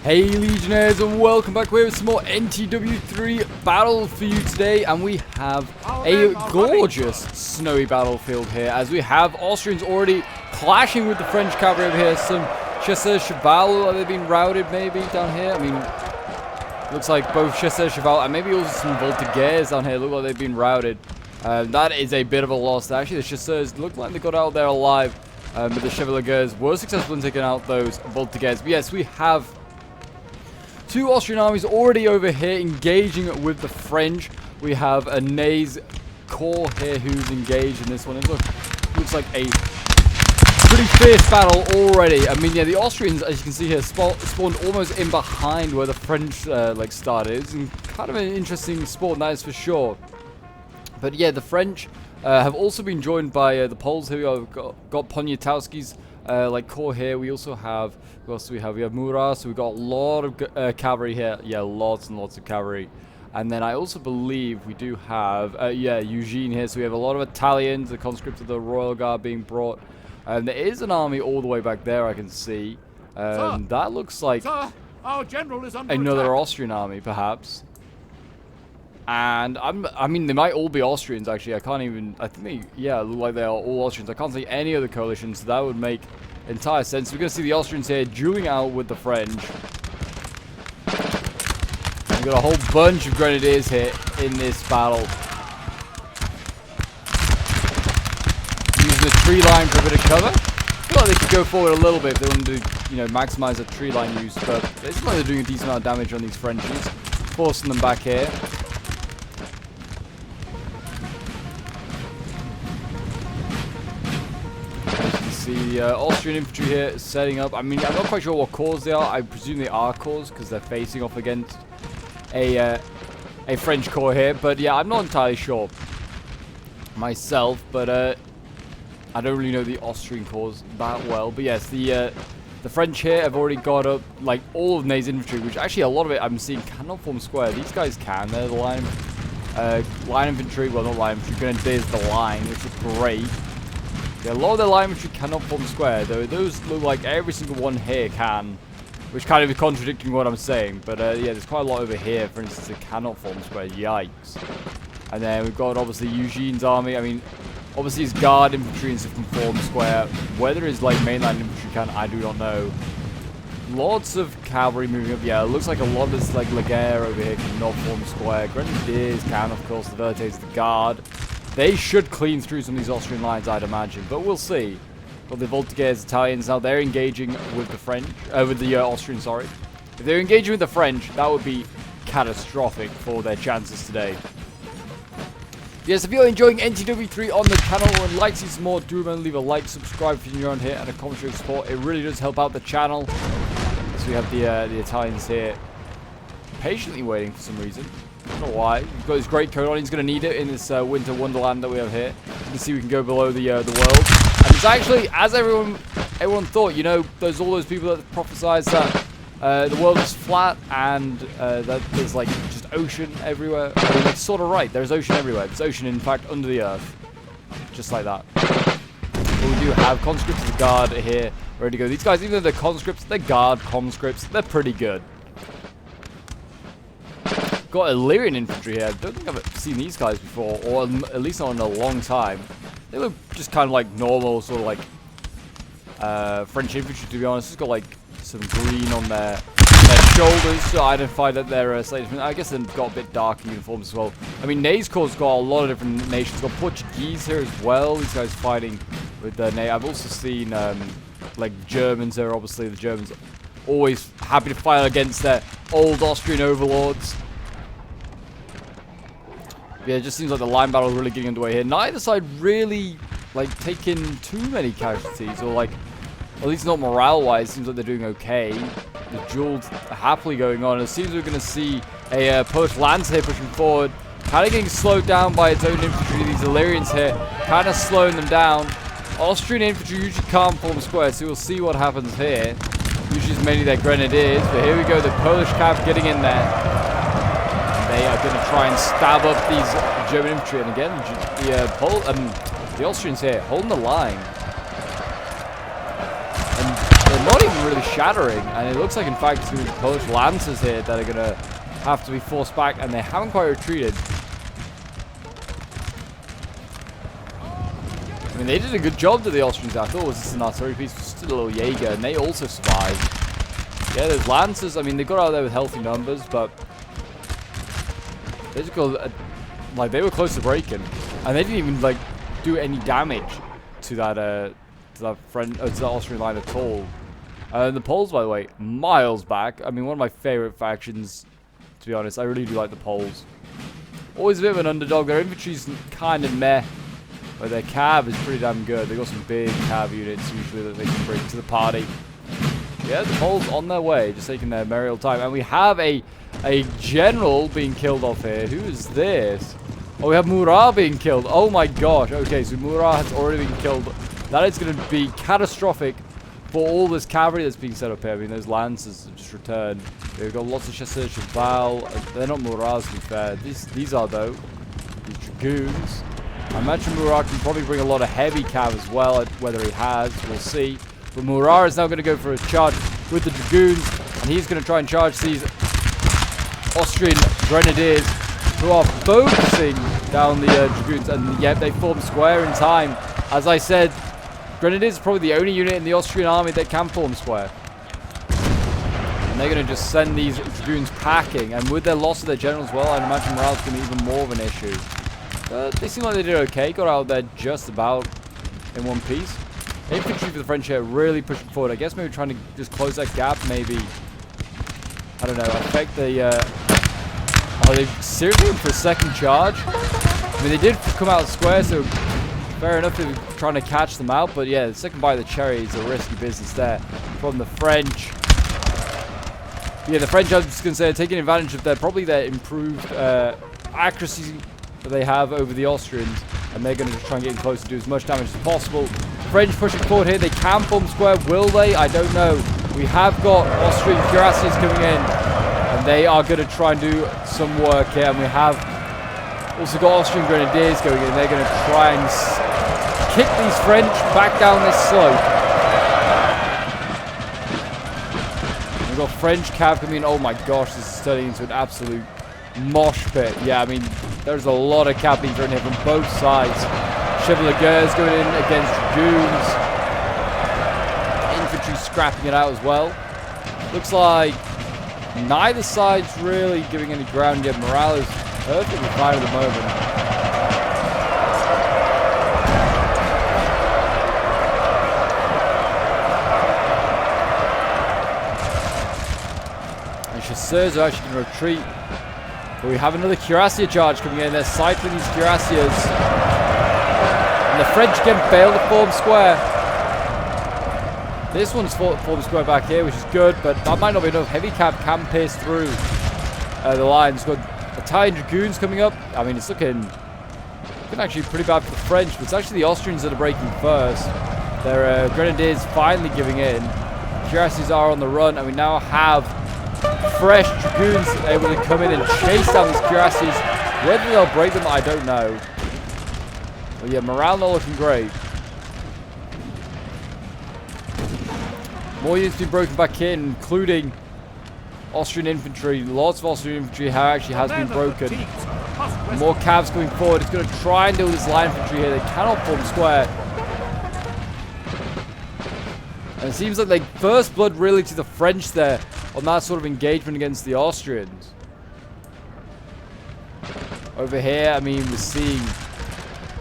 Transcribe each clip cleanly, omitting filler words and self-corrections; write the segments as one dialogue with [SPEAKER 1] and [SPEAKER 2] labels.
[SPEAKER 1] Hey Legionnaires, and welcome back. We have some more NTW 3 battle for you today, and we have a gorgeous snowy battlefield here, as we have Austrians already clashing with the French cavalry over here. Some chasseurs cheval, have they been routed maybe down here? I mean, looks like both chasseurs cheval and maybe also some voltigeurs down here look like they've been routed. That is a bit of a loss. Actually, the chasseurs look like they got out there alive, but the chevaliers were successful in taking out those voltigeurs. But yes, we have two Austrian armies already over here engaging with the French. We have a Ney's corps here who's engaged in this one. It looks like a pretty fierce battle already. I mean, yeah, the Austrians, as you can see here, spawned almost in behind where the French started. It's kind of an interesting spawn, that is for sure. But yeah, the French have also been joined by the Poles. Here we are, got Poniatowski's corps here. We also have, who else do we have? We have Murat, so we've got a lot of cavalry here. Yeah, lots and lots of cavalry. And then I also believe we do have, Eugene here. So we have a lot of Italians, the conscripts of the Royal Guard being brought. And there is an army all the way back there, I can see. That looks like
[SPEAKER 2] our general is under
[SPEAKER 1] another
[SPEAKER 2] attack.
[SPEAKER 1] Austrian army, perhaps. And I mean, they might all be Austrians, actually. I think they, look like they are all Austrians. I can't see any other coalitions, so that would make entire sense. We're going to see the Austrians here dueling out with the French. We've got a whole bunch of grenadiers here in this battle. Using the tree line for a bit of cover. I feel like they could go forward a little bit if they want to, maximize the tree line use, but it seems like they're doing a decent amount of damage on these Frenchies, forcing them back here. The Austrian infantry here setting up. I mean, I'm not quite sure what corps they are. I presume they are corps because they're facing off against a French corps here. But yeah, I'm not entirely sure myself. But I don't really know the Austrian corps that well. But yes, the French here have already got up like all of Ney's infantry, which actually a lot of it I'm seeing cannot form square. These guys can. They're the line infantry. Well, not line infantry. Grenadiers the line, which is great. Yeah, a lot of their line infantry cannot form square, though those look like every single one here can, which kind of is contradicting what I'm saying. But yeah, there's quite a lot over here, for instance, that cannot form square. Yikes. And then we've got obviously Eugene's army. I mean, obviously his guard infantry and stuff can form square. Whether his like mainline infantry can, I do not know. Lots of cavalry moving up. Yeah, it looks like a lot of this like Laguerre over here cannot form square. Grenadiers can, of course. The Velites, the guard. They should clean through some of these Austrian lines, I'd imagine, but we'll see. Well, the Voltigeurs, Italians, now they're engaging with the French, with the Austrians, sorry. If they're engaging with the French, that would be catastrophic for their chances today. Yes, if you're enjoying NTW3 on the channel and like to see some more, do remember to leave a like, subscribe if you're around here, and a comment of support. It really does help out the channel. So we have the Italians here patiently waiting for some reason. I don't know why. He's got his great coat on. He's going to need it in this winter wonderland that we have here. You can see we can go below the world. And it's actually, as everyone thought, there's all those people that prophesied that the world is flat and that there's like just ocean everywhere. I mean, it's sort of right. There's ocean everywhere. There's ocean, in fact, under the earth. Just like that. But we do have conscripts of the guard here ready to go. These guys, even though they're conscripts, they're guard conscripts. They're pretty good. Got Illyrian infantry here. I don't think I've seen these guys before, or at least not in a long time. They look just kind of like normal, sort of like French infantry, to be honest. It's got like some green on their shoulders, so I identify that they're slaves. I guess they've got a bit darker uniforms as well. I mean, Ney's corps got a lot of different nations. Got Portuguese here as well. These guys fighting with the Ney. I've also seen like Germans there. Obviously, the Germans always happy to fight against their old Austrian overlords. Yeah, it just seems like the line battle is really getting underway here. Neither side really, like, taking too many casualties, or, like, at least not morale-wise. Seems like they're doing okay. The duels are happily going on. It seems we're going to see a Polish lance here pushing forward. Kind of getting slowed down by its own infantry. These Illyrians here kind of slowing them down. Austrian infantry usually can't form square, so we'll see what happens here. Usually it's mainly their grenadiers, but here we go. The Polish cav getting in there. They are going to try and stab up these German infantry. And again, the Austrians here holding the line. And they're not even really shattering. And it looks like, in fact, it's going to be Polish Lancers here that are going to have to be forced back. And they haven't quite retreated. I mean, they did a good job to the Austrians. I thought it was just an artillery piece, just a little Jaeger, and they also survived. Yeah, those Lancers, I mean, they got out there with healthy numbers, but they just got, like, they were close to breaking. And they didn't even, like, do any damage to that Austrian line at all. The Poles, by the way, miles back. I mean, one of my favorite factions, to be honest. I really do like the Poles. Always a bit of an underdog. Their infantry's kind of meh, but their cav is pretty damn good. They got some big cav units usually that they can bring to the party. Yeah, the Poles on their way, just taking their merry old time. And we have a general being killed off here. Who is this? Oh, we have Murat being killed. Oh my gosh. Okay, so Murat has already been killed. That is going to be catastrophic for all this cavalry that's being set up here. I mean, those Lancers have just returned. They've got lots of chasseurs, cheval. They're not Murats, to be fair. These are, though, these dragoons. I imagine Murat can probably bring a lot of heavy cav as well. Whether he has, we'll see. But Murat is now going to go for a charge with the dragoons. And he's going to try and charge these Austrian grenadiers who are focusing down the dragoons. And yet they form square in time. As I said, Grenadiers are probably the only unit in the Austrian army that can form square. And they're going to just send these dragoons packing. And with their loss of their general as well, I'd imagine morale's going to be even more of an issue. But they seem like they did okay. Got out there just about in one piece. Infantry for the French here really pushing forward. I guess maybe trying to just close that gap. Maybe, I don't know, affect the... oh, they seriously went for a second charge? I mean, they did come out of the square, so... fair enough, they were trying to catch them out, but yeah, the second bite of the cherry is a risky business there from the French. Yeah, the French, I was just going to say, are taking advantage of probably their improved accuracy that they have over the Austrians, and they're going to just try and get in close to do as much damage as possible. French pushing forward here, they can form square, will they? I don't know. We have got Austrian cuirassiers coming in, and they are going to try and do some work here, and we have also got Austrian grenadiers going in. They're going to try and kick these French back down this slope. We've got French cav coming in. Oh my gosh, this is turning into an absolute mosh pit. Yeah, I mean, there's a lot of cav being thrown here from both sides. Chevaliers going in against dragoons. Infantry scrapping it out as well. Looks like neither side's really giving any ground yet. Morale is perfectly fine at the moment. And chasseurs are actually going to retreat. But we have another cuirassier charge coming in. They're cycling these cuirassiers. And the French again fail to form square. This one's formed square back here, which is good, but that might not be enough. Heavy cav can pierce through the lines. Got Italian dragoons coming up. I mean, it's looking actually pretty bad for the French, but it's actually the Austrians that are breaking first. Their grenadiers finally giving in. Cuirassiers are on the run, and we now have fresh dragoons able to come in and chase down these cuirassiers. Whether they'll break them, I don't know. But yeah, morale not looking great. More units being broken back in, including Austrian infantry. Lots of Austrian infantry actually has been broken. More cavs coming forward. It's going to try and deal with this light infantry here. They cannot form square. And it seems like first blood really to the French there on that sort of engagement against the Austrians. Over here, I mean, we're seeing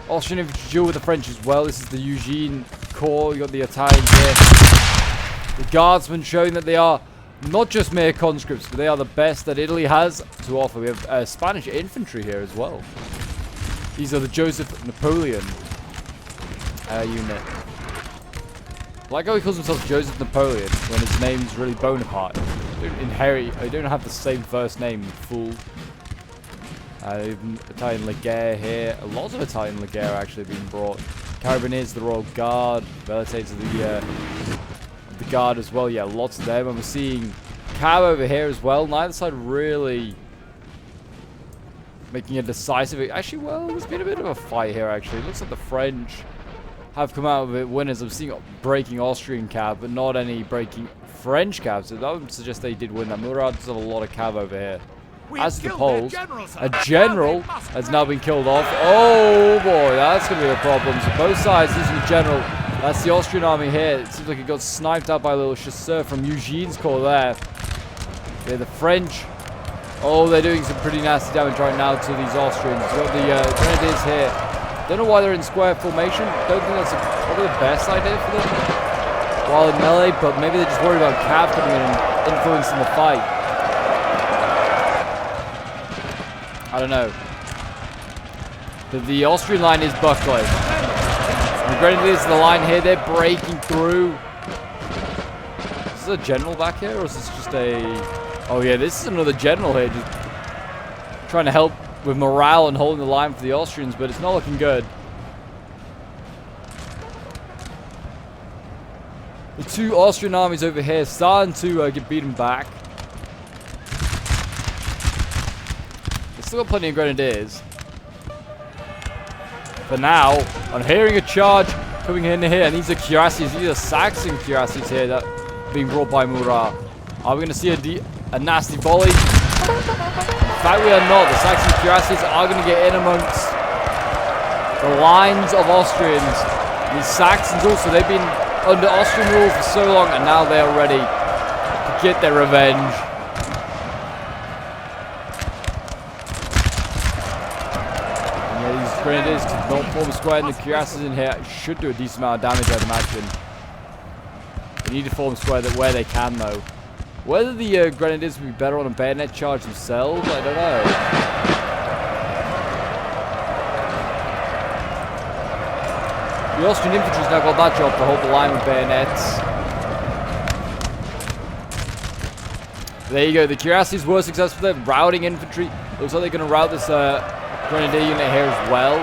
[SPEAKER 1] Austrian infantry duel with the French as well. This is the Eugene Corps. You got the Italians here. The Guardsmen showing that they are not just mere conscripts, but they are the best that Italy has to offer. We have Spanish infantry here as well. These are the Joseph Napoleon unit. I like how he calls himself Joseph Napoleon when his name's really Bonaparte. They don't have the same first name, you fool. Italian Legere here. A lot of Italian Legere actually being brought. Carabiniers, the Royal Guard. Velites of the Guard as well. Yeah, lots of them. And we're seeing cav over here as well. Neither side really making a decisive... Actually, well, there's been a bit of a fight here, actually. It looks like the French have come out of it winners. I'm seeing breaking Austrian cav, but not any breaking French cav. So that would suggest they did win that. Murad does have a lot of cav over here. As the Poles, a general has now been killed off. Oh boy, that's going to be a problem. So both sides losing a general. That's the Austrian army here. It seems like it got sniped out by a little chasseur from Eugene's corps there. They're the French. Oh, they're doing some pretty nasty damage right now to these Austrians. You've got the Grenadiers here. Don't know why they're in square formation. Don't think that's probably the best idea for them while in melee, but maybe they're just worried about cav coming in and influencing the fight. I don't know. But the Austrian line is buckling. The Grenadiers in the line here, they're breaking through. Is this a general back here, or is this just a... Oh yeah, this is another general here, just trying to help with morale and holding the line for the Austrians, but it's not looking good. The two Austrian armies over here starting to get beaten back. Still got plenty of Grenadiers. For now, I'm hearing a charge coming in here, and these are cuirassiers. These are Saxon cuirassiers here that are being brought by Murat. Are we going to see a nasty volley? In fact, we are not. The Saxon cuirassiers are going to get in amongst the lines of Austrians. These Saxons also, they've been under Austrian rule for so long, and now they are ready to get their revenge. Grenadiers could not form a square, and the cuirassiers in here should do a decent amount of damage, I'd imagine. They need to form a square where they can, though. Whether the Grenadiers would be better on a bayonet charge themselves, I don't know. The Austrian infantry's now got that job to hold the line with bayonets. There you go, the cuirassiers were successful there, routing infantry. Looks like they're going to rout this Grenadier unit here as well.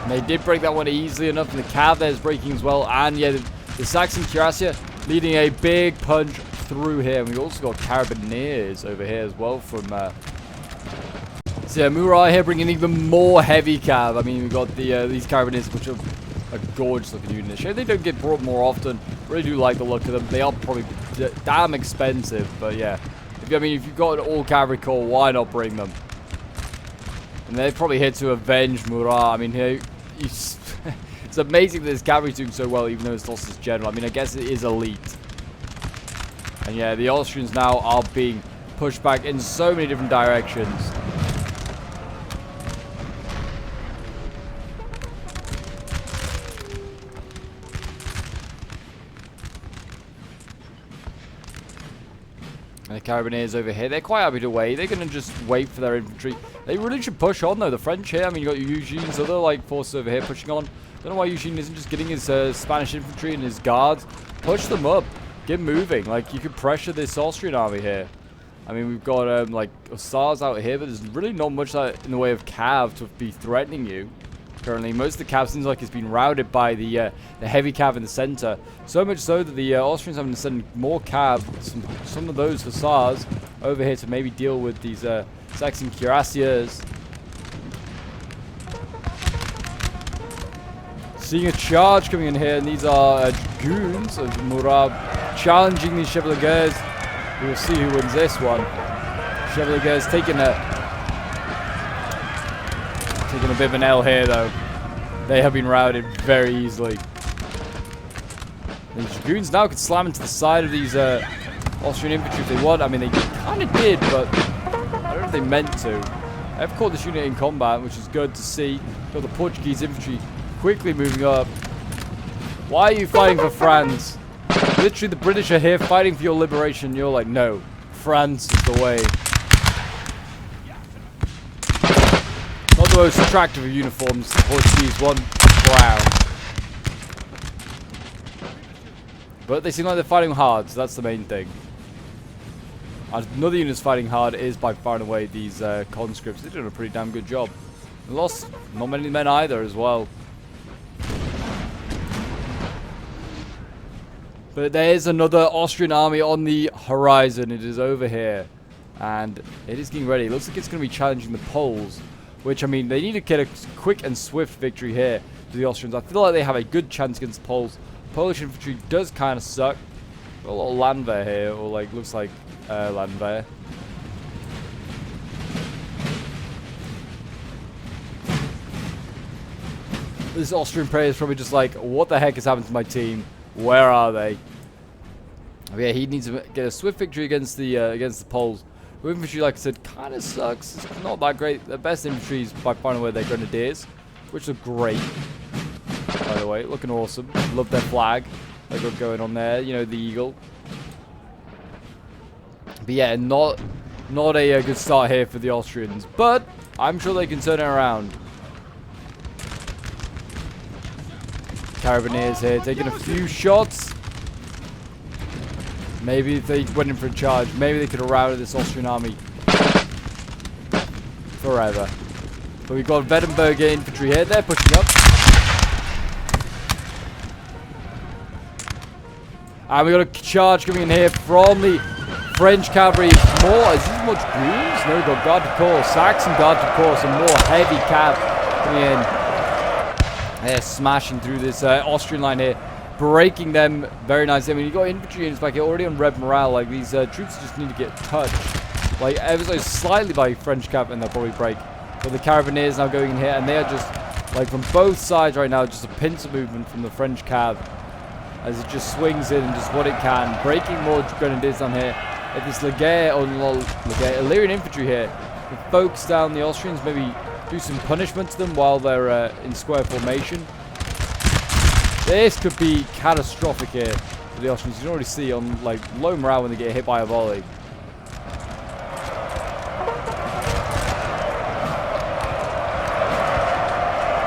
[SPEAKER 1] And they did break that one easily enough, and the cav there is breaking as well. And yeah, the Saxon cuirassier leading a big punch through here. And we've also got carabiniers over here as well from... So yeah, Murat here bringing even more heavy cav. I mean, we've got these carabiniers, which are a gorgeous looking unit. Sure, they don't get brought more often. Really do like the look of them. They are probably damn expensive, but yeah. If you've got an all cavalry corps, why not bring them? And they're probably here to avenge Murat. I mean, it's amazing that this cavalry's doing so well, even though it's lost its general. I mean, I guess it is elite. And yeah, the Austrians now are being pushed back in so many different directions. And the Carabiniers over here, they're quite happy to wait. They're going to just wait for their infantry. They really should push on, though. The French here, I mean, you got Eugene's other, like, forces over here pushing on. Don't know why Eugene isn't just getting his Spanish infantry and his guards. Push them up. Get moving. Like, you could pressure this Austrian army here. I mean, we've got, like, Hussars out here, but there's really not much in the way of cav to be threatening you. Currently, most of the cav seems like it's been routed by the heavy cav in the center. So much so that the Austrians having to send more cav, some of those Hussars, over here to maybe deal with these Saxon cuirassiers. Seeing a charge coming in here, and these are dragoons of Murat challenging these Chevaliers. We will see who wins this one. Chevaliers taking a bit of an L here, though. They have been routed very easily. The dragoons now could slam into the side of these Austrian infantry if they want. I mean, they kind of did, but I don't know if they meant to. I've caught this unit in combat, which is good to see. Got the Portuguese infantry quickly moving up. Why are you fighting for France? Literally, the British are here fighting for your liberation. You're like, no, France is the way. Not the most attractive of uniforms, the Portuguese one, brown. But they seem like they're fighting hard, so that's the main thing. Another unit that's fighting hard is by far and away these conscripts. They're doing a pretty damn good job. They lost not many men either as well. But there is another Austrian army on the horizon. It is over here. And it is getting ready. It looks like it's going to be challenging the Poles. Which, I mean, they need to get a quick and swift victory here to the Austrians. I feel like they have a good chance against the Poles. Polish infantry does kind of suck. Got a little landwehr here, or like, looks like landwehr. This Austrian player is probably just like, what the heck has happened to my team? Where are they? But yeah, he needs to get a swift victory against the Poles. The infantry, like I said, kind of sucks. It's not that great. The best infantry is by far and away their grenadiers, which look great. By the way, looking awesome. Love their flag they got going on there. You know, the eagle. But yeah, not a good start here for the Austrians. But I'm sure they can turn it around. Carabineers here taking a few shots. Maybe if they went in for a charge, maybe they could have routed this Austrian army forever. But we've got Wettenberg infantry here. They're pushing up. And we got a charge coming in here from the French cavalry. More, is this much goons? No, we've got Guard de Corps, Saxon Guard de Corps, some more heavy cav coming in. They're smashing through this Austrian line here, breaking them very nicely. I mean, you got infantry units back here already on red morale. Like, these troops just need to get touched, like, ever so slightly by French cav, and they'll probably break. But the Carabineers now going in here, and they are just, like, from both sides right now, just a pincer movement from the French cav, as it just swings in and just what it can, breaking more grenadiers down here. If this Illyrian infantry here can focus down the Austrians, maybe do some punishment to them while they're in square formation. This could be catastrophic here for the Austrians. You can already see on like low morale when they get hit by a volley.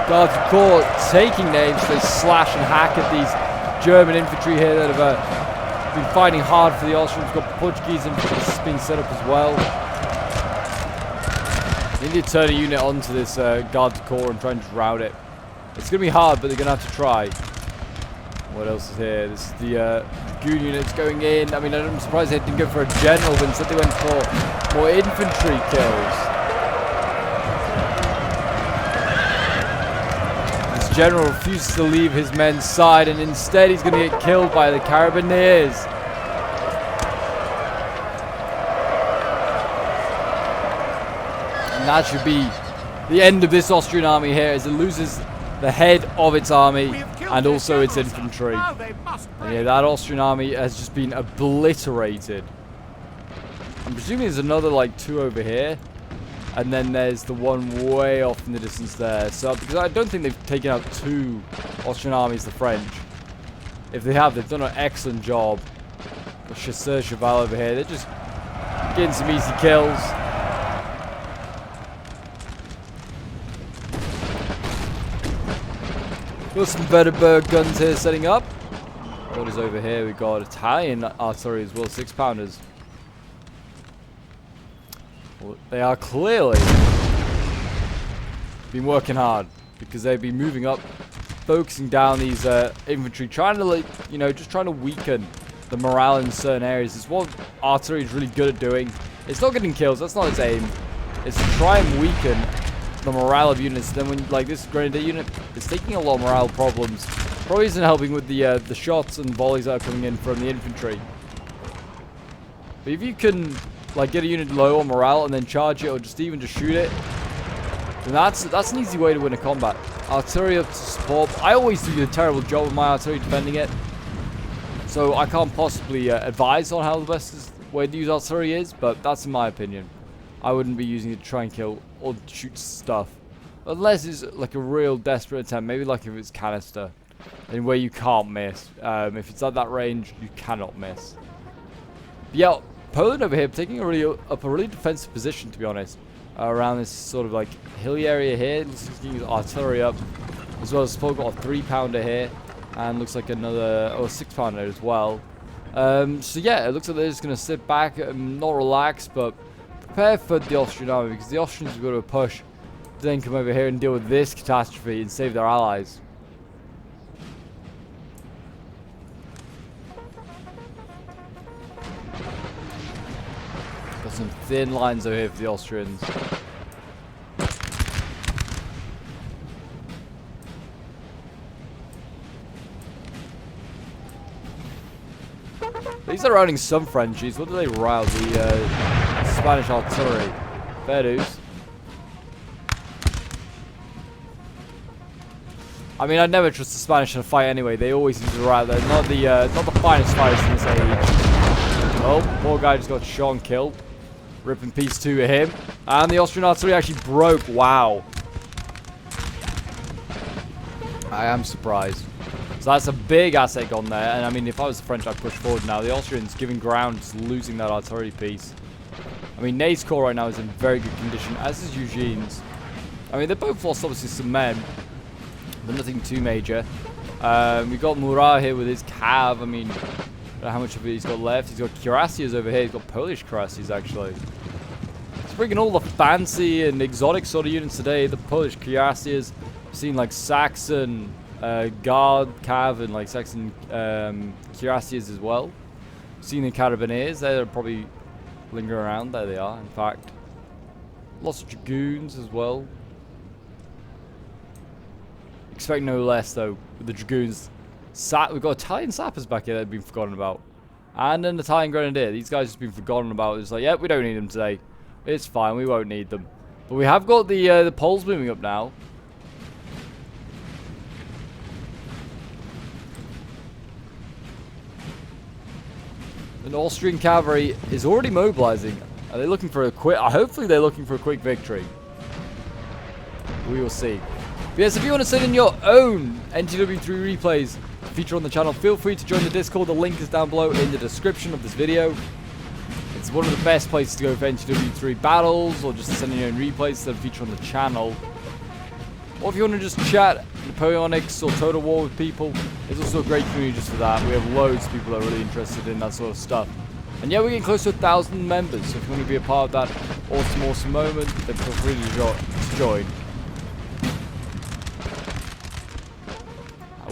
[SPEAKER 1] Guards of Corps taking names. They slash and hack at these German infantry here that have been fighting hard for the Austrians. We've got Portuguese infantry being set up as well. They need to turn a unit onto this Guard de Corps and try and just rout it. It's going to be hard, but they're going to have to try. What else is here? This is the goon units going in. I mean, I'm surprised they didn't go for a general, but instead they went for more infantry kills. This general refuses to leave his men's side, and instead he's going to get killed by the Carabineers. And that should be the end of this Austrian army here, as it loses the head of its army and also its infantry. And yeah, that Austrian army has just been obliterated. I'm presuming there's another like 2 over here, and then there's the one way off in the distance there. So because I don't think they've taken out 2 Austrian armies, the French. If they have, they've done an excellent job. The Chasseur Cheval over here, they're just getting some easy kills. Got some Wettenberg guns here setting up. What is over here? We've got Italian artillery as well, 6-pounders. Well, they are clearly been working hard, because they've been moving up, focusing down these infantry, trying to, like, you know, just trying to weaken the morale in certain areas. It's what artillery is really good at doing. It's not getting kills, that's not its aim. It's to try and weaken the morale of units. Then when like this grenadier unit is taking a lot of morale problems, probably isn't helping with the shots and volleys that are coming in from the infantry. But if you can like get a unit low on morale and then charge it, or just shoot it, then that's an easy way to win a combat. Artillery up to support. I always do a terrible job with my artillery defending it, so I can't possibly advise on how the best way to use artillery is, but that's in my opinion. I wouldn't be using it to try and kill or shoot stuff, unless it's like a real desperate attempt. Maybe like if it's canister, in where you can't miss. If it's at that range, you cannot miss. But yeah, Poland over here taking a really defensive position, to be honest, around this sort of like hilly area here. Looks like he's artillery up, as well as Poland got a 3-pounder here, and looks like another 6-pounder as well. So yeah, it looks like they're just gonna sit back and not relax, but prepare for the Austrian army, because the Austrians have got to push to then come over here and deal with this catastrophe and save their allies. Got Some thin lines over here for the Austrians. These are routing some Frenchies. What do they route? The Spanish artillery. Fair dues. I mean, I'd never trust the Spanish in a fight anyway. They always seem to rout. They're not the finest fighters in this age. Oh, poor guy just got shot and killed. Rip in peace to him. And the Austrian artillery actually broke. Wow. I am surprised. So that's a big asset gone there. And I mean, if I was the French, I'd push forward now. The Austrians giving ground, just losing that artillery piece. I mean, Ney's corps right now is in very good condition, as is Eugene's. I mean, they both lost obviously some men, but nothing too major. We've got Murat here with his cav. I mean, I don't know how much of it he's got left. He's got cuirassiers over here. He's got Polish cuirassiers, actually. He's bringing all the fancy and exotic sort of units today. The Polish cuirassiers. I've seen like Saxon guard cav and like Saxon cuirassiers as well. I've seen the carabineers. They're probably lingering around. There they are, in fact. Lots of dragoons as well. Expect no less, though, with the dragoons. We've got Italian sappers back here that have been forgotten about. And an Italian grenadier. These guys have been forgotten about. It's like, yep, we don't need them today. It's fine, we won't need them. But we have got the Poles moving up now. And Austrian cavalry is already mobilizing. Are they looking for a quick... hopefully they're looking for a quick victory. We will see. But yes, if you want to send in your own NTW3 replays to feature on the channel, feel free to join the Discord. The link is down below in the description of this video. It's one of the best places to go for NTW3 battles, or just to send in your own replays that feature on the channel. Or if you want to just chat Napoleonics or Total War with people, there's also a great community just for that. We have loads of people that are really interested in that sort of stuff. And yeah, we're getting close to 1,000 members, so if you want to be a part of that awesome moment, then feel free to join.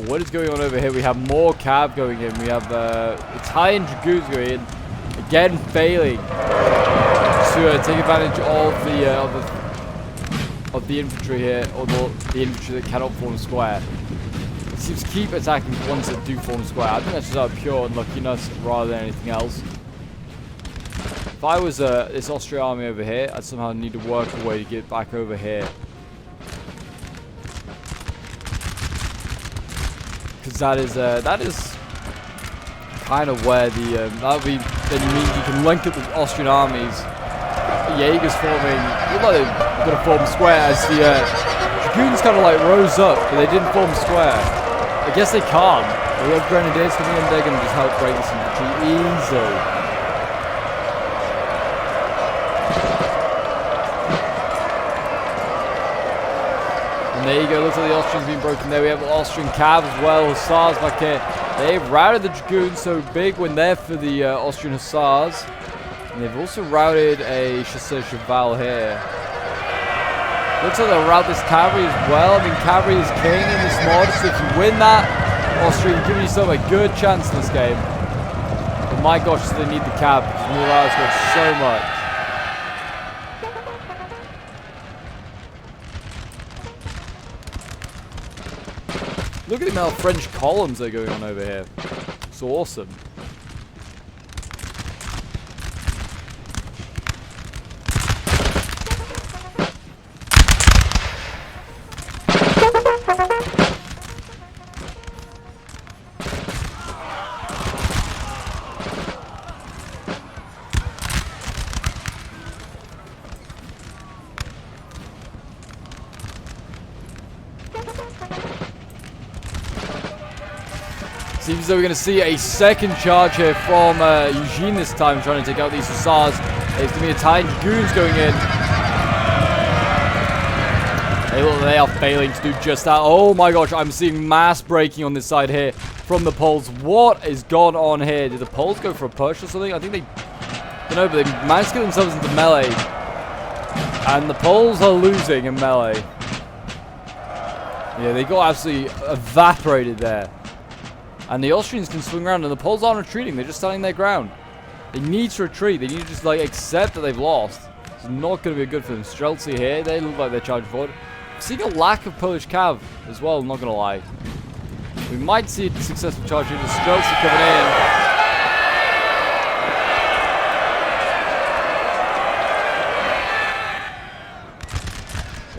[SPEAKER 1] What is going on over here? We have more cav going in. We have Italian dragoons going in. Again, failing to take advantage of the infantry here, or the infantry that cannot form square. It seems to keep attacking the ones that do form square. I think that's just out of pure unluckiness rather than anything else. If I was this Austrian army over here, I'd somehow need to work a way to get back over here. Because that is kind of where the then you can link up with Austrian armies. Jaegers forming, look like they're going to form square as the dragoons kind of like rose up, but they didn't form square. I guess they can't. We have grenadiers coming in, they're going to just help break this infantry easily. And there you go, looks like the Austrians being broken there. We have Austrian cav as well, hussars back here. They've routed the dragoons, so big win there for the Austrian hussars. And they've also routed a chasseur cheval here. Looks like they'll rout this cavalry as well. I mean, cavalry is king in this mod, so if you win that, Austria giving yourself a good chance in this game. But my gosh, so they need the cav, because Murat's got so much. Look at the amount of French columns that are going on over here. It's awesome. Seems as though we're going to see a second charge here from Eugene this time, trying to take out these hussars. There's going to be Italian dragoons going in. They are failing to do just that. Oh my gosh, I'm seeing mass breaking on this side here from the Poles. What is gone on here? Did the Poles go for a push or something? I think they... I don't know, but they managed to get themselves into melee. And the Poles are losing in melee. Yeah, they got absolutely evaporated there. And the Austrians can swing around, and the Poles aren't retreating. They're just standing their ground. They need to retreat. They need to just like accept that they've lost. It's not going to be good for them. Streltsy here. They look like they're charging forward. I'm seeing a lack of Polish cav as well, not going to lie. We might see a successful charge into Streltsy coming in.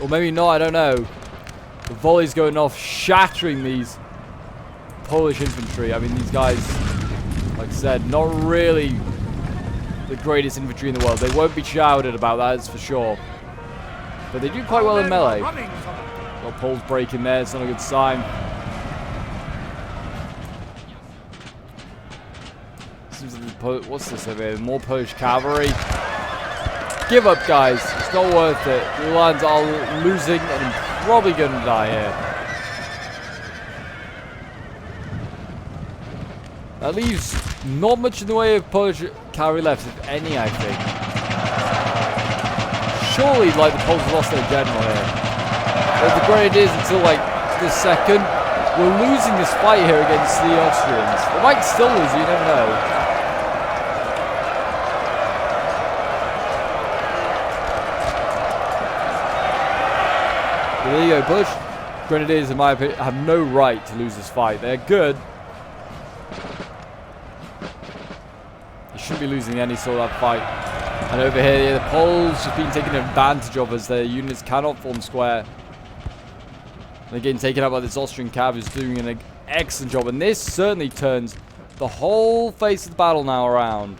[SPEAKER 1] Or maybe not, I don't know. The volley's going off, shattering these Polish infantry. I mean, these guys, like I said, not really the greatest infantry in the world. They won't be shouted about, that's for sure. But they do quite well in melee. Well, Paul's breaking there, it's not a good sign. Seems like what's this over here? More Polish cavalry. Give up, guys. It's not worth it. The Lions are losing and probably going to die here. That leaves not much in the way of Polish cavalry left, if any, I think. Surely, like, the Poles lost their general here. But the Grenadiers, until, like, this second, we're losing this fight here against the Austrians. They might still lose, you never know. There you go, Polish Grenadiers, in my opinion, have no right to lose this fight. They're good. They shouldn't be losing any sort of that fight. And over here, the Poles just being taken advantage of as their units cannot form square. And they're getting taken out by this Austrian cav who's doing an excellent job. And this certainly turns the whole face of the battle now around.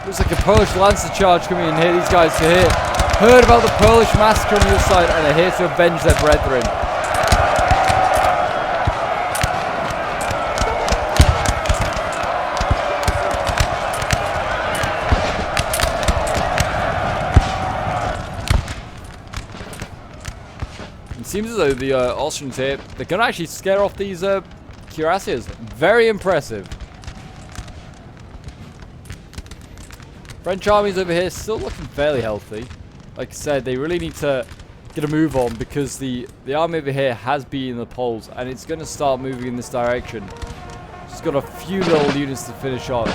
[SPEAKER 1] Looks like a Polish Lancer charge coming in here. These guys are here. Heard about the Polish massacre on the other side and they're here to avenge their brethren. It seems as though the Austrians here, they're going to actually scare off these cuirassiers. Very impressive. French armies over here still looking fairly healthy. Like I said, they really need to get a move on because the army over here has beaten the Poles and it's going to start moving in this direction. Just got a few little units to finish on.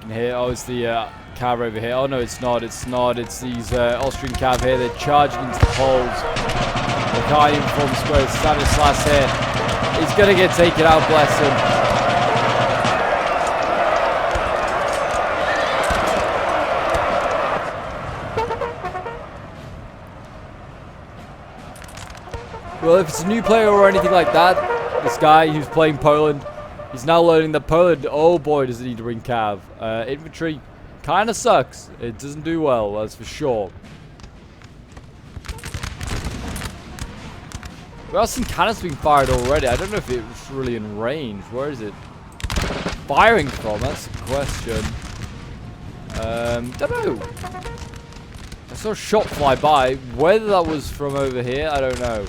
[SPEAKER 1] And here, oh, it's the cav over here. Oh no, it's not. It's not. It's these Austrian cav here. They're charging into the Poles. They can't even form squares. Stanislas here. He's going to get taken out, bless him. Well, if it's a new player or anything like that, this guy who's playing Poland, he's now learning that Poland, oh boy, does it need to bring cav. Infantry kind of sucks. It doesn't do well, that's for sure. We are seeing cannons being fired already. I don't know if it was really in range. Where is it firing from? That's the question. Don't know. I saw a shot fly by. Whether that was from over here, I don't know.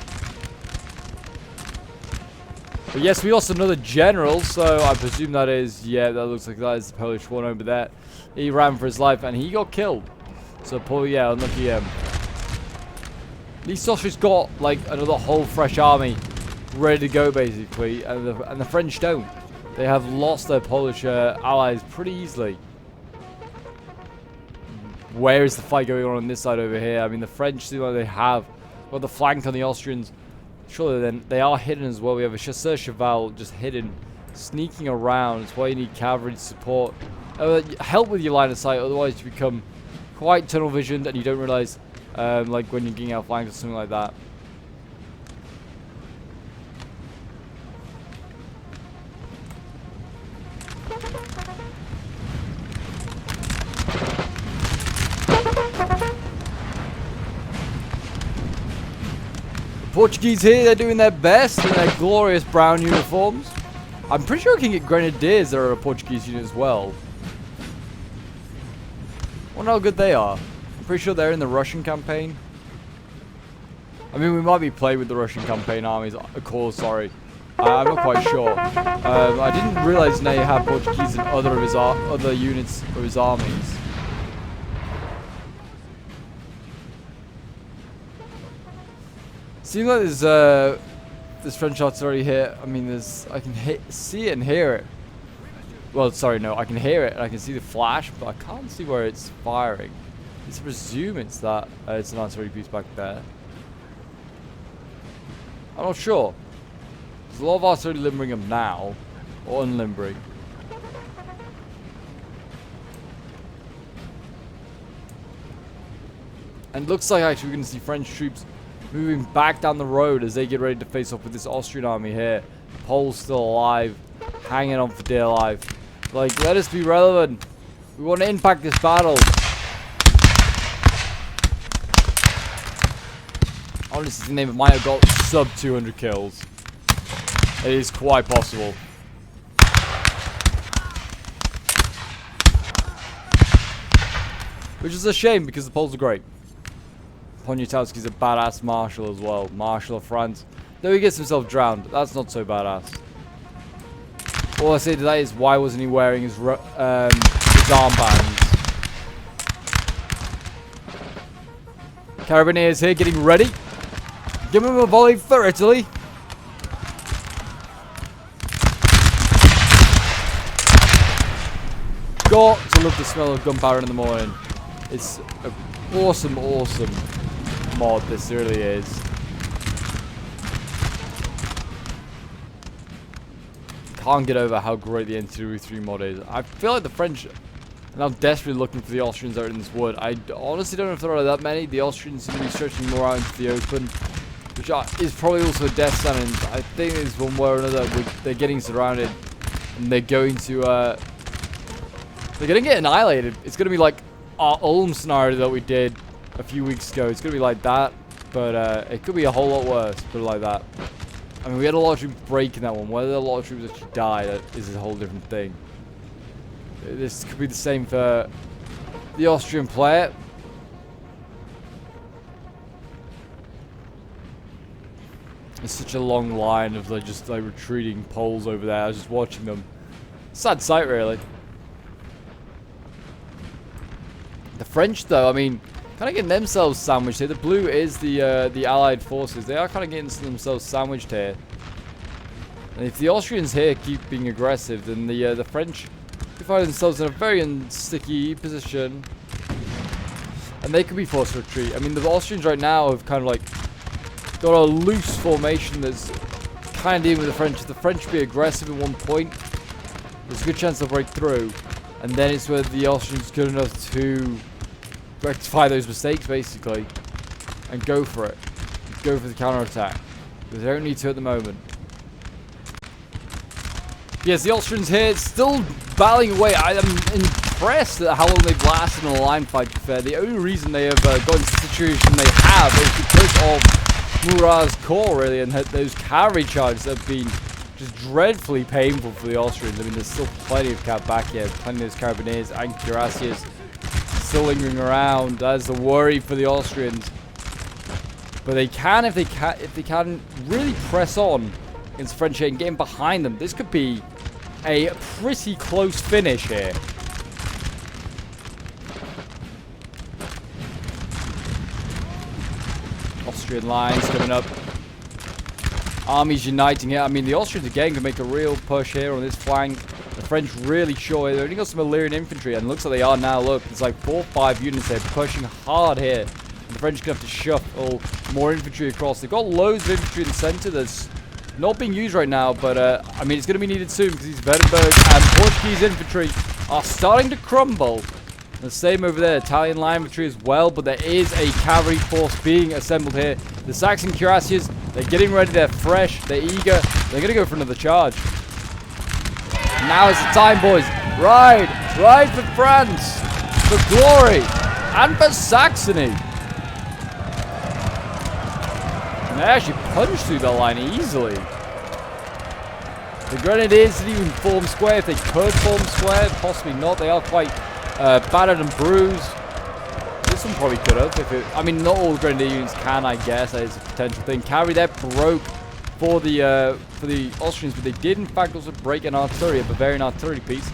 [SPEAKER 1] But yes, we lost another general, so I presume that is, yeah, that looks like that is the Polish one over there. He ran for his life and he got killed. So, Paul, yeah, unlucky him. At least Austria's got like another whole fresh army ready to go basically, and the French don't. They have lost their Polish allies pretty easily. Where is the fight going on this side over here? I mean, the French seem like they have got the flank on the Austrians. Surely then they are hidden as well. We have a chasseur cheval just hidden, sneaking around. It's why you need cavalry support. Help with your line of sight, otherwise you become quite tunnel visioned and you don't realize. Like when you're getting outflanked or something like that. The Portuguese here, they're doing their best in their glorious brown uniforms. I'm pretty sure I can get Grenadiers that are a Portuguese unit as well. I wonder how good they are. Pretty sure they're in the Russian campaign. I mean, we might be playing with the Russian campaign armies. Of course, sorry. I'm not quite sure. I didn't realize Ney had Portuguese in other units of his armies. seems like there's French artillery here. I mean, I can see it and hear it. Well, sorry, no, I can hear it and I can see the flash, but I can't see where it's firing. Let's presume it's that. It's an artillery piece back there. I'm not sure. There's a lot of artillery limbering them now, or unlimbering. And it looks like actually we're going to see French troops moving back down the road as they get ready to face off with this Austrian army here. Pole's still alive, hanging on for dear life. Like, let us be relevant. We want to impact this battle. Honestly, the name it might have got sub 200 kills. It is quite possible. Which is a shame because the Poles are great. Poniatowski's a badass marshal as well. Marshal of France. Though he gets himself drowned. That's not so badass. All I say to that is, why wasn't he wearing his armbands? Carabiniers here getting ready. Give him a volley for Italy. Got to love the smell of gunpowder in the morning. It's an awesome, awesome mod, this really is. Can't get over how great the NTW mod is. I feel like the French are now desperately looking for the Austrians out in this wood. I honestly don't know if there are that many. The Austrians seem to be stretching more out into the open, which is probably also a death sentence. I think there's one way or another they're getting surrounded, and they're going to get annihilated. It's going to be like our Ulm scenario that we did a few weeks ago. It's going to be like that, but it could be a whole lot worse, put it like that. I mean, we had a lot of troops break in that one. Whether a lot of troops actually died is a whole different thing. This could be the same for the Austrian player. There's such a long line of just retreating Poles over there. I was just watching them. Sad sight, really. The French, though, I mean, kind of getting themselves sandwiched here. The blue is the Allied forces. They are kind of getting themselves sandwiched here. And if the Austrians here keep being aggressive, then the French find themselves in a very unsticky position, and they could be forced to retreat. I mean, the Austrians right now have kind of got a loose formation that's kind of dealing with the French. If the French be aggressive at one point, there's a good chance they'll break through, and then it's where the Austrians are good enough to rectify those mistakes, basically, and go for it. Go for the counterattack, because they don't need to at the moment. Yes, the Austrians here still battling away. I am impressed at how long they've lasted in a line fight, to be fair. The only reason they have got into the situation they have is because of Murat's corps, really, and those cavalry charges have been just dreadfully painful for the Austrians. I mean, there's still plenty of cav back here, plenty of those carabiniers and cuirassiers still lingering around. That's the worry for the Austrians. But they can, if they can really press on against the French here and getting behind them. This could be a pretty close finish here. Austrian lines coming up. Armies uniting here. I mean, the Austrians again can make a real push here on this flank. The French really sure. They've only got some Illyrian infantry, and it looks like they are now. Look, it's like 4 or 5 units there pushing hard here. And the French are going to have to shuffle more infantry across. They've got loads of infantry in the center that's not being used right now, but I mean, it's going to be needed soon because these Werdenberg and Portuguese infantry are starting to crumble. The same over there, Italian line infantry as well, but there is a cavalry force being assembled here. The Saxon cuirassiers, they're getting ready, they're fresh, they're eager, they're going to go for another charge. Now is the time, boys. Ride for France, for glory, and for Saxony. And they actually punched through that line easily. The Grenadiers didn't even form square. If they could form square, possibly not. They are quite battered and bruised. This one probably could have. I mean, not all Grenadier units can, I guess. That is a potential thing. Cavalry there broke for the Austrians, but they did in fact also break an artillery, a Bavarian artillery piece.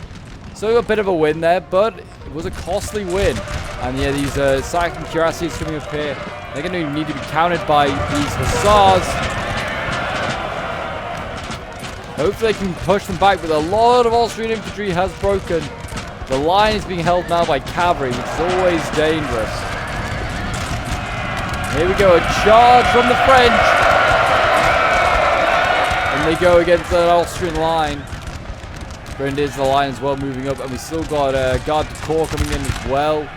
[SPEAKER 1] So a bit of a win there, but it was a costly win. And yeah, these Saxon cuirassiers coming up here, They're going to need to be countered by these hussars. Hopefully they can push them back, but a lot of Austrian infantry has broken. The line is being held now by cavalry, which is always dangerous. Here we go, a charge from the French. And they go against the Austrian line. Grenadiers the line as well, moving up, and we still got Garde du Corps coming in as well.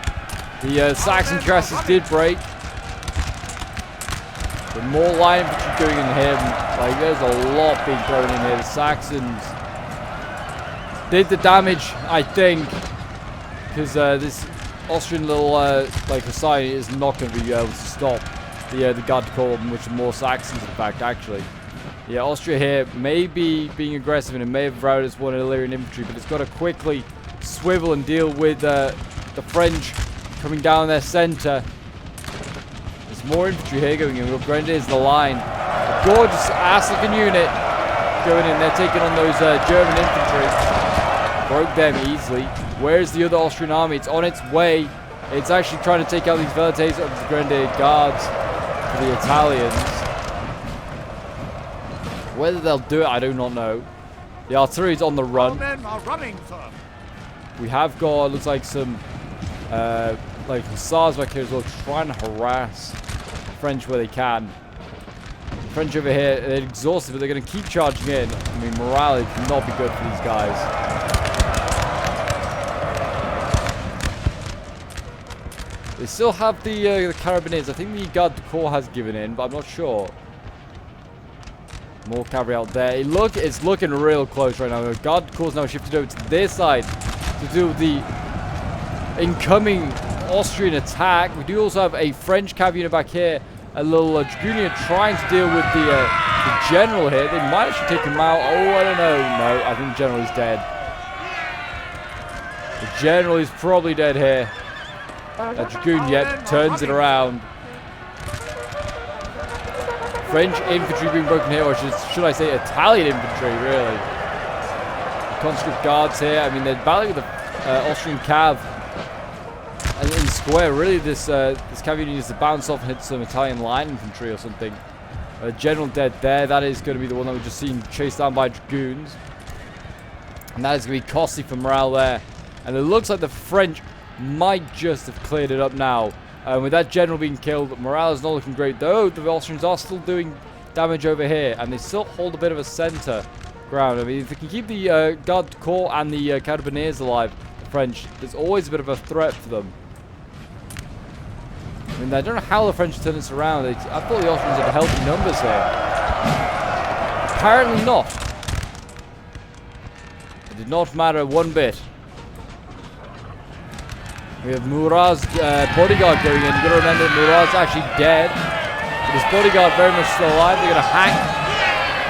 [SPEAKER 1] The Saxon cuirassiers did break. But more line infantry going in here. Like, there's a lot being thrown in here. The Saxons did the damage, I think, because this Austrian little like society is not going to be able to stop the Garde du Corps, which are more Saxons, in fact, actually. Yeah, Austria here may be being aggressive and it may have routed its one Illyrian infantry, but it's got to quickly swivel and deal with the French coming down their center. There's more infantry here going in. We've got Grenadiers the line. A gorgeous ass-looking unit going in. They're taking on those German infantry. Broke them easily. Where's the other Austrian army? It's on its way. It's actually trying to take out these Velites of the Grenadier Guards for the Italians. Whether they'll do it, I do not know. The artillery's on the run.
[SPEAKER 2] Men are running, sir.
[SPEAKER 1] We have got, looks like some like hussars back here as well, trying to harass the French where they can. The French over here, they're exhausted, but they're going to keep charging in. I mean, morale cannot be good for these guys. They still have the Carabiniers. I think the Garde du Corps has given in, but I'm not sure. More cavalry out there. It's looking real close right now. The Garde du Corps now shifted over to their side to do the incoming Austrian attack. We do also have a French cavalry unit back here. A little Dragoonier trying to deal with the general here. They might actually take him out. Oh, I don't know. No, I think the general is dead. The general is probably dead here. That Dragoon, yep, turns it around. French infantry being broken here, or should I say Italian infantry, really. The conscript guards here, I mean, they're battling with the Austrian cav. And in square, really, this cavalry needs to bounce off and hit some Italian line infantry or something. General dead there. That is going to be the one that we've just seen chased down by dragoons. And that is going to be costly for morale there. And it looks like the French might just have cleared it up now. With that general being killed, morale is not looking great, though the Austrians are still doing damage over here, and they still hold a bit of a center ground. I mean, if they can keep the Garde du Corps and the Carabiniers alive, the French, there's always a bit of a threat for them. I mean, I don't know how the French turn this around. I thought the Austrians had healthy numbers here. Apparently not. It did not matter one bit. We have Murat's bodyguard going in. You've got to remember that Murat's actually dead. But his bodyguard very much still alive. They're going to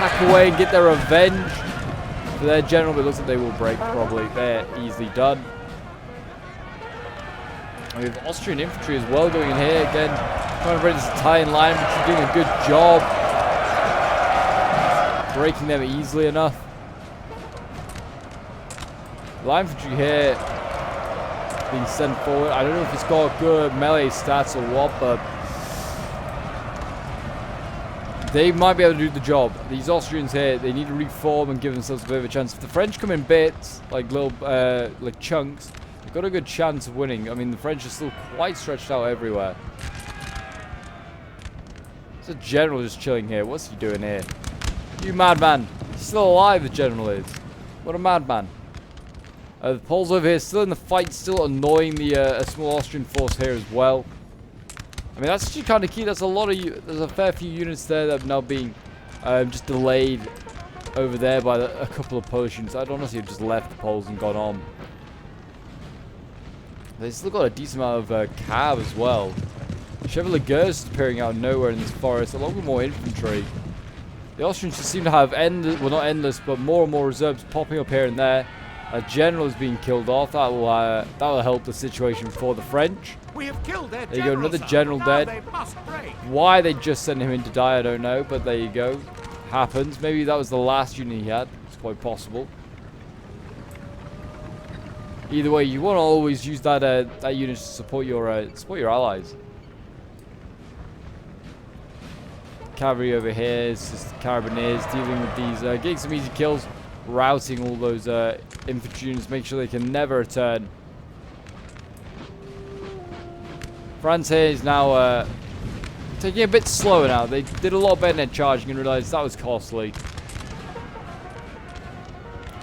[SPEAKER 1] hack away and get their revenge for their general. But it looks like they will break, probably. They're easily done. And we have Austrian infantry as well going in here. Again, trying to break this Italian line, which is doing a good job. Breaking them easily enough. Line infantry here being sent forward. I don't know if it's got good melee stats or what, but they might be able to do the job. These Austrians here, they need to reform and give themselves a bit of a chance. If the French come in bits, like little like chunks, they've got a good chance of winning. I mean, the French are still quite stretched out everywhere. There's a general just chilling here. What's he doing here? You madman. He's still alive, the general is. What a madman. The Poles over here still in the fight, still annoying the a small Austrian force here as well. I mean, that's actually kind of key. That's a lot of there's a fair few units there that are now being just delayed over there by a couple of Polish units. I'd honestly have just left the Poles and gone on. They've still got a decent amount of cav as well. Chevalier is appearing out of nowhere in this forest, along with more infantry. The Austrians just seem to have endless, well, not endless, but more and more reserves popping up here and there. A general is being killed off. That will help the situation for the French.
[SPEAKER 2] We have killed their
[SPEAKER 1] there you go, another
[SPEAKER 2] sir.
[SPEAKER 1] general
[SPEAKER 2] Now
[SPEAKER 1] dead.
[SPEAKER 2] they must break.
[SPEAKER 1] Why they just sent him in to die, I don't know, but there you go. Happens. Maybe that was the last unit he had. It's quite possible. Either way, you want to always use that that unit to support your allies. cavalry over here. It's just the Carabiniers dealing with these, getting some easy kills, routing all those infantry units, make sure they can never return. France here is now taking it a bit slower now. They did a lot better than charging and realized that was costly.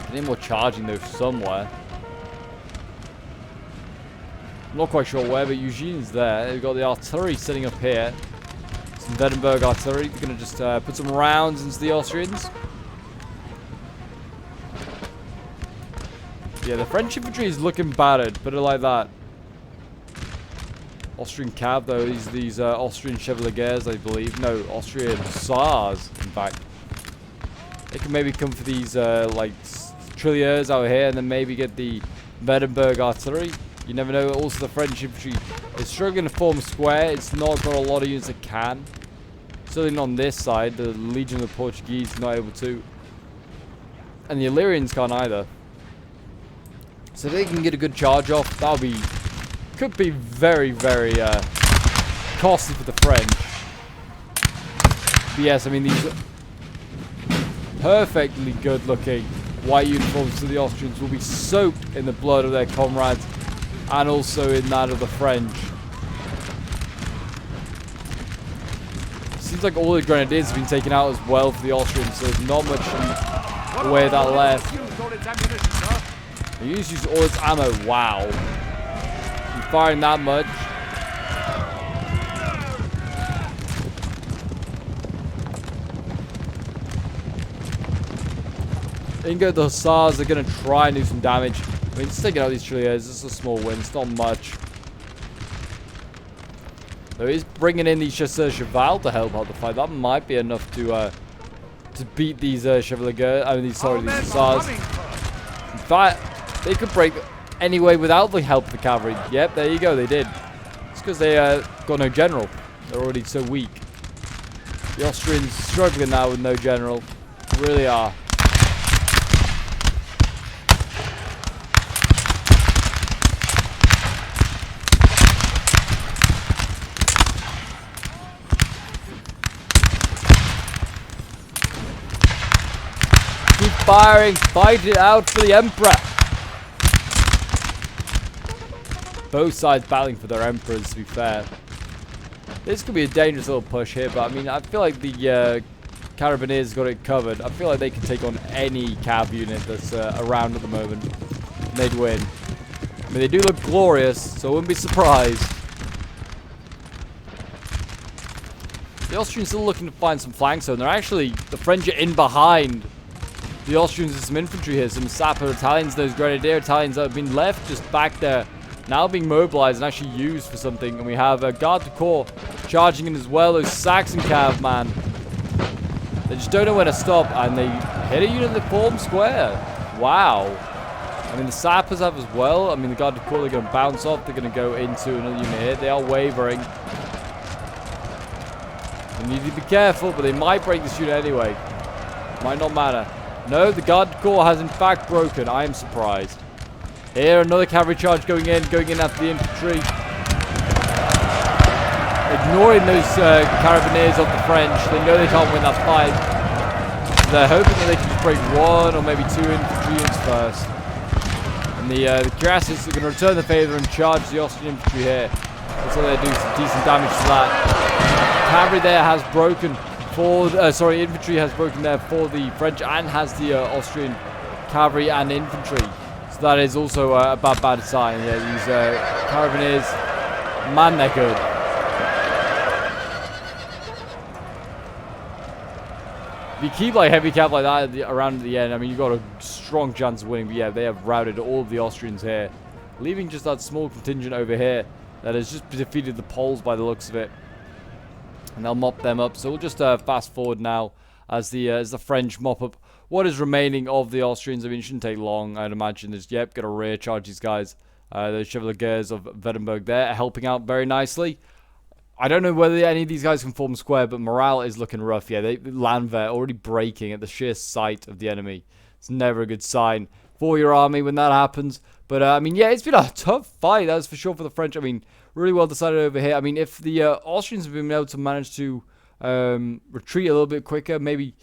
[SPEAKER 1] I need more charging though somewhere. I'm not quite sure where, but Eugene's there. They've got the artillery sitting up here. Some Weddenberg artillery. They're going to just put some rounds into the Austrians. Yeah, the French infantry is looking battered. Put it like that. Austrian cav, though. These Austrian Chevaliers, I believe. No, Austrian Hussars, in fact. They can maybe come for these, like, trilliers out here and then maybe get the Weddenberg artillery. You never know. Also, the French infantry is struggling to form square. It's not got a lot of units that can. Certainly not on this side. The Legion of the Portuguese not able to. And the Illyrians can't either. So if they can get a good charge off, that'll be... could be very, very costly for the French. But yes, I mean, these perfectly good-looking white uniforms to the Austrians will be soaked in the blood of their comrades. And also in that of the French. Seems like all the grenadiers have been taken out as well for the Austrians, so there's not much in the way of that left. They used all its ammo. Wow. And firing that much. In go the Hussars. They're going to try and do some damage. I mean, just taking out these trilliers, this is a small win, it's not much. Though he's bringing in these Chasseurs Cheval to help out the fight. That might be enough to beat these Chevaliers, I mean, these Hussars. In fact, they could break anyway without the help of the cavalry. Yep, there you go, they did. It's because they got no general. They're already so weak. The Austrians struggling now with no general. Really are. Firing, fight it out for the Emperor. Both sides battling for their Emperors, to be fair. This could be a dangerous little push here, but I mean, I feel like the Carabiniers got it covered. I feel like they can take on any cav unit that's around at the moment. And they'd win. I mean, they do look glorious, so I wouldn't be surprised. The Austrians still looking to find some flanks, so they're actually, the French are in behind the Austrians with some infantry here, some sapper Italians, those grenadier Italians that have been left just back there, now being mobilized and actually used for something. And we have a Garde du Corps charging in as well, those Saxon cav, man. They just don't know where to stop, and they hit a unit that formed square. Wow. I mean, the sappers have as well. I mean, the Garde du Corps, they're going to bounce off, they're going to go into another unit here. They are wavering. They need to be careful, but they might break this unit anyway. Might not matter. No, the Garde Corps has in fact broken. I am surprised. Here, another cavalry charge going in after the infantry. Ignoring those Carabiniers of the French. They know they can't win that fight. They're hoping that they can just break one or maybe two infantry units first. And the cuirassiers are going to return the favour and charge the Austrian infantry here. That's all they do, some decent damage to that. Cavalry there has broken. Infantry has broken there for the French and has the Austrian cavalry and infantry. So that is also a bad sign. Yeah, these Carabiniers, man, they're good. If you keep like heavy cav like that around the end, I mean, you've got a strong chance of winning. But yeah, they have routed all of the Austrians here, leaving just that small contingent over here that has just defeated the Poles by the looks of it. And they'll mop them up. So we'll just fast forward now as the French mop up what is remaining of the Austrians. I mean, it shouldn't take long, I'd imagine. There's, yep, got to rear charge these guys. The Chevaliers of Weddenberg there, helping out very nicely. I don't know whether any of these guys can form square, but morale is looking rough. Yeah, Landwehr already breaking at the sheer sight of the enemy. It's never a good sign for your army when that happens. But, I mean, yeah, it's been a tough fight, that's for sure, for the French. I mean, really well decided over here. I mean, if the Austrians have been able to manage to retreat a little bit quicker, maybe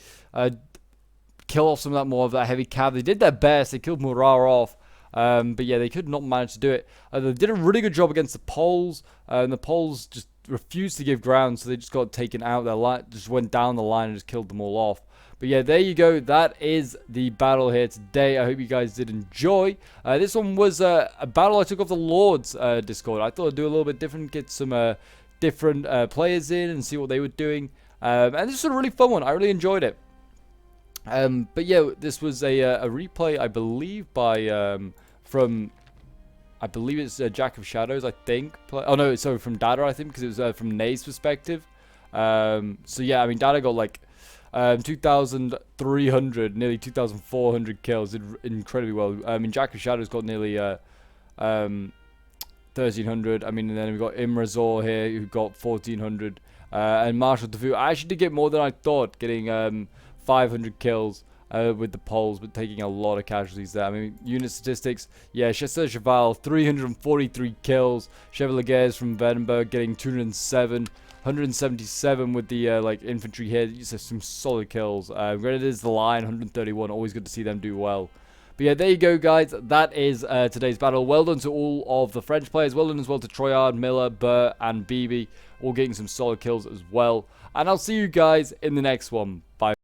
[SPEAKER 1] kill off some of that more of that heavy cav. They did their best. They killed Murat off. But yeah, they could not manage to do it. They did a really good job against the Poles. And the Poles just refused to give ground, so they just got taken out. Their line just went down the line and just killed them all off. But yeah, there you go. That is the battle here today. I hope you guys did enjoy. This one was a battle I took off the Lord's Discord. I thought I'd do a little bit different, get some different players in and see what they were doing. And this was a really fun one. I really enjoyed it. But yeah, this was a replay, I believe, by from, I believe it's Jack of Shadows, I think. Oh no, sorry, from Dada, I think, because it was from Nay's perspective. So yeah, I mean, Dada got like 2,300, nearly 2,400 kills. Did incredibly well. I mean, Jack of Shadows got nearly 1,300. I mean, and then we've got Imrazor here who got 1,400. And Marshal Defu, I actually did get more than I thought, getting 500 kills with the Poles, but taking a lot of casualties there. I mean, unit statistics, yeah, Chasseur Cheval, 343 kills. Chevaliers from Vedenberg getting 207. 177 with the like infantry here. So some solid kills. Grenadiers the line, 131. Always good to see them do well. But yeah, there you go, guys. That is today's battle. Well done to all of the French players. Well done as well to Troyard, Miller, Burr, and Beebe. All getting some solid kills as well. And I'll see you guys in the next one. Bye.